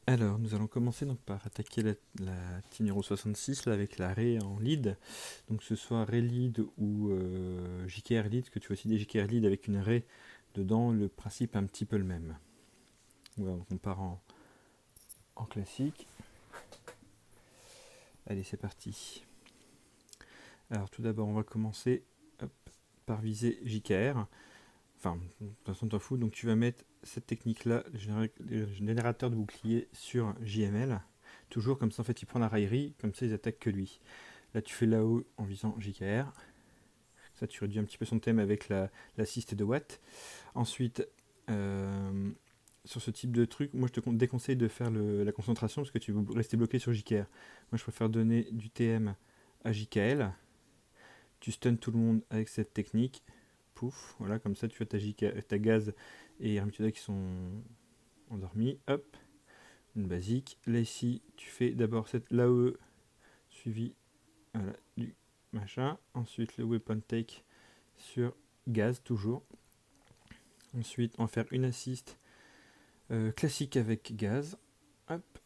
Alors, nous allons commencer donc par attaquer la team numéro 66 là, avec la Ré en lead. Donc, que ce soit Ré lead ou JKR lead, que tu as aussi des JKR lead avec une Ré dedans, le principe est un petit peu le même. Voilà, donc on part en classique. Allez, c'est parti. Alors, tout d'abord, on va commencer par viser JKR. Enfin, de toute façon, t'en fous. Donc, tu vas mettre cette technique-là, le générateur de bouclier sur JML. Toujours comme ça, en fait, il prend la raillerie, comme ça, ils attaquent que lui. Là, tu fais là-haut en visant JKR. Ça, tu réduis un petit peu son thème avec l'assist de Watt. Ensuite, sur ce type de truc, moi, je te déconseille de faire la concentration parce que tu veux rester bloqué sur JKR. Moi, je préfère donner du TM à JKL. Tu stuns tout le monde avec cette technique. Pouf, voilà, comme ça, tu as ta Gaz et Hermituda qui sont endormis. Hop, une basique. Là, ici, tu fais d'abord cette l'AOE suivi voilà, du machin. Ensuite, le weapon take sur Gaz, toujours. Ensuite, on va faire une assist classique avec Gaz. Hop.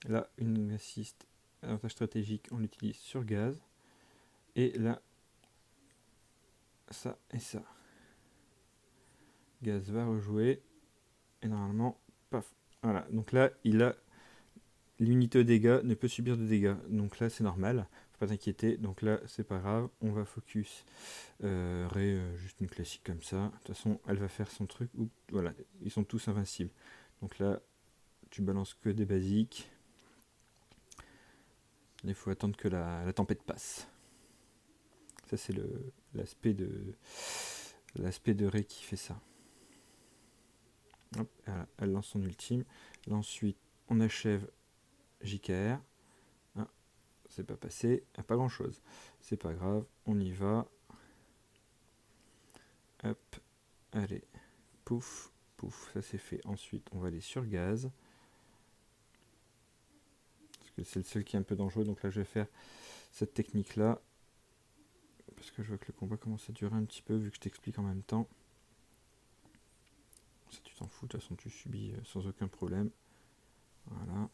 Là, une assist avantage stratégique, on l'utilise sur Gaz. Et là, ça et ça. Gaz va rejouer. Et normalement, paf. Voilà, donc là, il a l'unité de dégâts ne peut subir de dégâts. Donc là, c'est normal. Faut pas t'inquiéter. Donc là, c'est pas grave. On va focus Ré, juste une classique comme ça. De toute façon, elle va faire son truc. Oups, voilà, ils sont tous invincibles. Donc là, tu balances que des basiques. Il faut attendre que la tempête passe. Ça, c'est l'aspect de Ré qui fait ça. Hop, elle lance son ultime. Là, ensuite, on achève JKR. Ah, c'est pas passé. Ah, pas grand chose. C'est pas grave. On y va. Hop. Allez. Pouf. Pouf. Ça, c'est fait. Ensuite, on va aller sur Gaz. Parce que c'est le seul qui est un peu dangereux. Donc là, je vais faire cette technique-là. Parce que je vois que le combat commence à durer un petit peu vu que je t'explique en même temps. Ça, tu t'en fous. De toute façon, tu subis sans aucun problème. Voilà.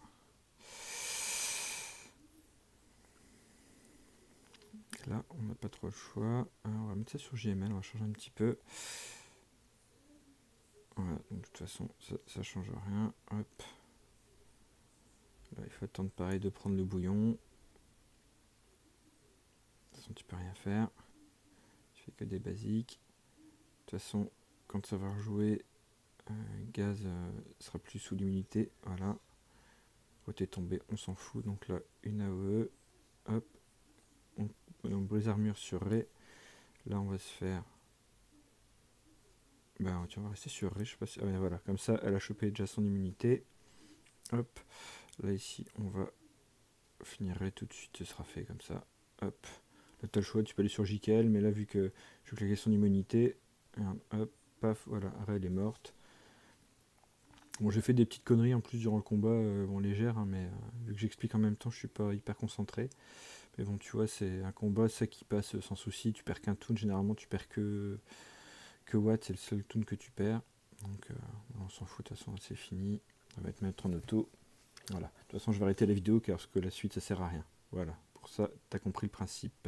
Là, on n'a pas trop le choix. Alors, on va mettre ça sur JML, on va changer un petit peu. Voilà, donc de toute façon, ça change rien. Hop. Là, il faut attendre pareil de prendre le bouillon. De toute façon, tu peux rien faire. Tu fais que des basiques. De toute façon, quand ça va rejouer, Gaz sera plus sous l'immunité. Voilà. Côté tombé, on s'en fout. Donc là, une AOE. Hop. On brise armure sur Ré. Là, on va se faire. Ben, tu vas rester sur Ré. Je sais pas si. Ah, ben, voilà. Comme ça, elle a chopé déjà son immunité. Hop. Là, ici, on va finir Ré tout de suite. Ce sera fait comme ça. Hop. Là, t'as le choix. Tu peux aller sur JKL. Mais là, vu que je vais claquer son immunité. Hop. Paf. Voilà. Ré, elle est morte. Bon, j'ai fait des petites conneries en plus durant le combat, bon légères, hein, mais vu que j'explique en même temps, je suis pas hyper concentré. Mais bon, tu vois, c'est un combat, ça qui passe sans souci. Tu perds qu'un toon, généralement tu perds que Watt, c'est le seul toon que tu perds. Donc on s'en fout, de toute façon, c'est fini. On va te mettre en auto. Voilà. De toute façon, je vais arrêter la vidéo car parce que la suite ça sert à rien. Voilà. Pour ça, t'as compris le principe.